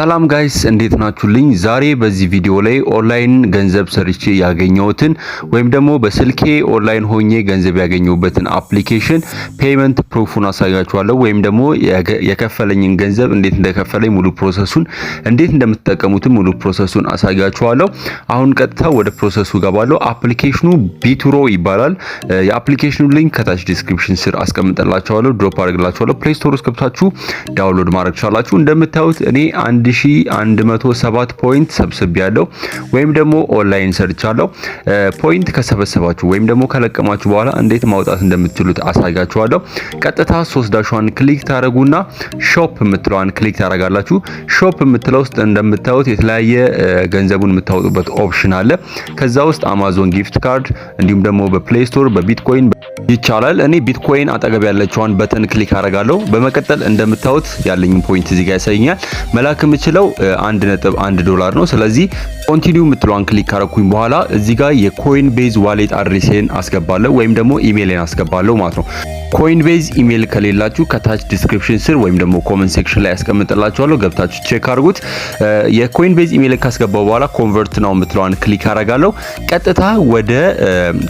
ሰላም ጋይስ እንዴት ናችሁልኝ? ዛሬ በዚህ ቪዲዮ ላይ ኦንላይን ገንዘብ ሰርቼ ያገኘሁትን ወይም ደግሞ በስልኬ ኦንላይን ሆኜ ገንዘብ ያገኘሁበትን አፕሊኬሽን ፔመንት ፕሩፉን አሳያችኋለሁ። ወይም ደግሞ የከፈለኝን ገንዘብ እንዴት እንደከፈለኝ ሙሉ ፕሮሰሱን እንዴት እንደምትጠቀሙት ሙሉ ፕሮሰሱን አሳያችኋለሁ። አሁን ቀጥታ ወደ ፕሮሰሱ ገባለሁ። አፕሊኬሽኑ ቢቱሮ ይባላል። የአፕሊኬሽኑ ሊንክ ከታች ዲስክሪፕሽን ስር አስቀምጥላችኋለሁ፣ ድሮፕ አድርግላችኋለሁ። ፕሌይ ስቶር ውስጥ ገብታችሁ ዳውንሎድ ማድረግ ትችላላችሁ። እንደምታዩት እኔ 1107 ፖይንት ሰብስቤያለሁ ወይም ደግሞ ኦንላይን ሰርቻለሁ። ፖይንት ከሰበሰባችሁ ወይም ደግሞ ከለቀማችሁ በኋላ እንዴት ማውጣት እንደምትችሉት አሳያችኋለሁ። ቀጥታ 3 ክሊክ ታረጉና ሾፕ የምትለዋን ክሊክ ታረጋላችሁ። ሾፕ የምትለው ውስጥ እንደምታዩት የተለያየ ገንዘቡን የምታወጡበት ኦፕሽን አለ። ከዛ ውስጥ አማዞን ጊፍት ካርድ እንዲሁም ደግሞ በፕሌይ ስቶር በቢትኮይን ይቻላል። እኔ ቢትኮይን አጠገብ ያለችዋን በተን ክሊክ አረጋለሁ። በመቀጠል እንደምታዩት ያለኝ ፖይንት እዚህ ጋር ያሳየኛል። መላክ የምችለው $1.1 ነው። ስለዚህ ኮንቲኒው የምትለዋን ክሊክ ካረኩኝ በኋላ እዚህ ጋር የኮይን ቤዝ ዋሌት አድሬሴን አስገባለሁ ወይም ደግሞ ኢሜይልን አስገባለሁ ማለት ነው። ኮይን ቤዝ ኢሜይል ከሌላችሁ ከታች ዲስክሪፕሽን ስር ወይም ደግሞ ኮሜንት ሴክሽን ላይ ያስቀምጥላችኋለሁ፣ ገብታችሁ ቼክ አድርጉት። የኮይን ቤዝ ኢሜይል ካስገባው በኋላ ኮንቨርት ነው የምትለዋን ክሊክ አረጋለሁ። ቀጥታ ወደ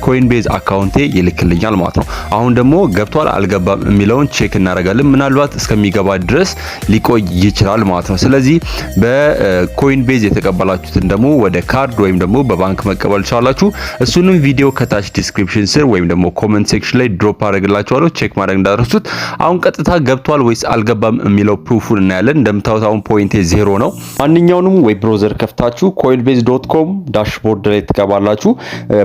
ኮይን ቤዝ አካውንቴ ይልክልኛል ማለት ነው። አሁን ደግሞ ገብቷል አልገባም የሚለውን ቼክ እናደርጋለን። ምናልባት እስከሚገባ ድረስ ሊቆይ ይችላል ማለት ነው። ስለዚህ በኮይን ቤዝ የተቀበላችሁትን ደግሞ ወደ ካርድ ወይም ደግሞ በባንክ መቀበል ትችላላችሁ። እሱንም ቪዲዮ ከታች ዲስክሪፕሽን ስር ወይም ደግሞ ኮሜንት ሴክሽን ላይ ድሮፕ አድርግላችኋለሁ፣ ቼክ ማድረግ እንዳትረሱት። አሁን ቀጥታ ገብቷል ወይስ አልገባም የሚለው ፕሩፉን እናያለን። እንደምታዩት አሁን ፖይንቴ 0 ነው። ማንኛውንም ዌብ ብራውዘር ከፍታችሁ coinbase.com ዳሽቦርድ ላይ ትገባላችሁ።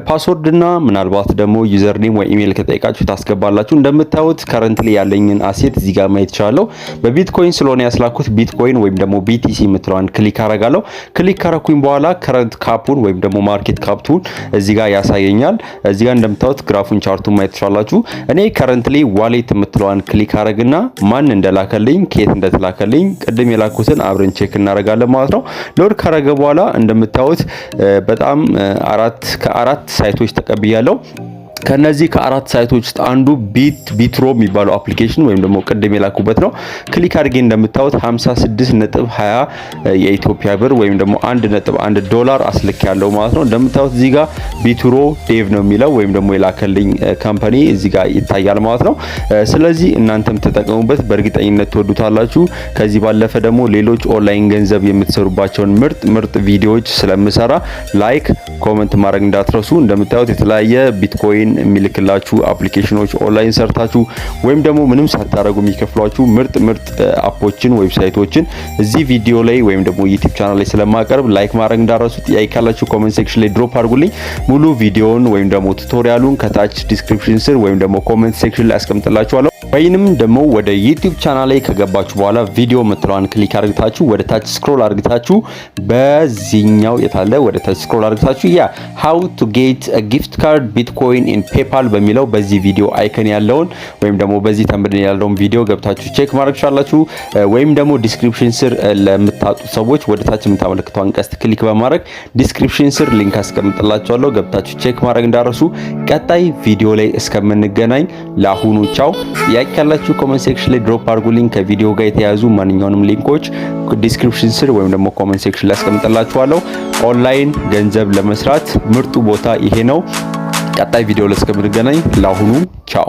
ፓስወርድና ምናልባት ደግሞ ዩዘር ኔም ወይ ኢሜይል ከጠይቃችሁ ታስገባላችሁ። እንደምታዩት ከረንትሊ ያለኝን አሴት እዚህ ጋር ማየት ይችላልው። በቢትኮይን ስለሆነ ያስላኩት ቢትኮይን ወይም ደግሞ BTC የምትለዋን ክሊክ አረጋለሁ። ክሊክ ካረኩኝ በኋላ ከረንት ካፑን ወይም ደግሞ ማርኬት ካፑን እዚህ ጋር ያሳየኛል። እዚህ ጋር እንደምታዩት ግራፉን ቻርቱን ማየት ትችላላችሁ። እኔ ከረንትሊ ዋሌት የምትለዋን ክሊክ አረግና ማን እንደላከልኝ ከየት እንደተላከልኝ ቅድም የላኩትን አብረን ቼክ እናረጋለን ማለት ነው። ሎድ ካረገ በኋላ እንደምታዩት በጣም ከአራት ሳይቶች ተቀብያለሁ። ከነዚህ ከአራት ሳይቶች ውስጥ አንዱ ቢትሮ የሚባለው አፕሊኬሽን ወይም ደግሞ ቅድም የላኩበት ነው። ክሊክ አድርጌ እንደምታዩት 56.20 የኢትዮጵያ ብር ወይም ደግሞ $1.1 አስልክ ያለው ማለት ነው። እንደምታዩት እዚህ ጋር ቢትሮ ዴቭ ነው የሚለው ወይም ደግሞ የላከልኝ ካምፓኒ እዚህ ጋር ይታያል ማለት ነው። ስለዚህ እናንተም ተጠቀሙበት፣ በእርግጠኝነት ትወዱታላችሁ። ከዚህ ባለፈ ደግሞ ሌሎች ኦንላይን ገንዘብ የምትሰሩባቸውን ምርጥ ቪዲዮዎች ስለምሰራ ላይክ ኮሜንት ማድረግ እንዳትረሱ። እንደምታዩት የተለያየ ቢትኮይን የሚልክላችሁ አፕሊኬሽኖች ኦንላይን ሰርታችሁ ወይም ደግሞ ምንም ሳታረጉ የሚከፍሏችሁ ምርጥ አፖችን ዌብሳይቶችን እዚህ ቪዲዮ ላይ ወይም ደግሞ ዩቲዩብ ቻናል ላይ ስለማቀርብ ላይክ ማድረግ እንዳትረሱ። ጥያቄ ካላችሁ ኮሜንት ሴክሽን ላይ ድሮፕ አድርጉልኝ። ሙሉ ቪዲዮውን ወይም ደግሞ ቱቶሪያሉን ከታች ዲስክሪፕሽን ስር ወይም ደግሞ ኮሜንት ሴክሽን ላይ አስቀምጥላችኋለሁ። ወይንም ደግሞ ወደ ዩቲዩብ ቻናል ላይ ከገባችሁ በኋላ ቪዲዮ የምትለዋን ክሊክ አድርጋችሁ ወደ ታች ስክሮል አድርጋችሁ በዚህኛው የታለ ወደ ታች ስክሮል አድርጋችሁ how to get a gift card bitcoin in PayPal በሚለው በዚህ ቪዲዮ አይከን ያለውን ወይም ደግሞ በዚህ ተምብኔል ያለውን ቪዲዮ ገብታችሁ ቼክ ማድረግ ትችላላችሁ። ወይም ደግሞ ዲስክሪፕሽን ስር ለምታጡ ሰዎች ወደ ታች የምታመለክተውን ቀስት ክሊክ በማድረግ ዲስክሪፕሽን ስር ሊንክ አስቀምጥላችኋለሁ፣ ገብታችሁ ቼክ ማድረግ እንዳትረሱ። ቀጣይ ቪዲዮ ላይ እስከምንገናኝ ለአሁኑ ቻው። ጥያቄ ካላችሁ ኮሜንት ሴክሽን ላይ ድሮፕ አድርጉልኝ። ከቪዲዮ ጋር የተያያዙ ማንኛውንም ሊንኮች ዲስክሪፕሽን ስር ወይም ደግሞ ኮሜንት ሴክሽን ላይ አስቀምጥላችኋለሁ። ኦንላይን ገንዘብ ለመስራት ምርጡ ቦታ ይሄ ነው። ቀጣይ ቪዲዮ ላይ እስከምንገናኝ ለአሁኑ ቻው።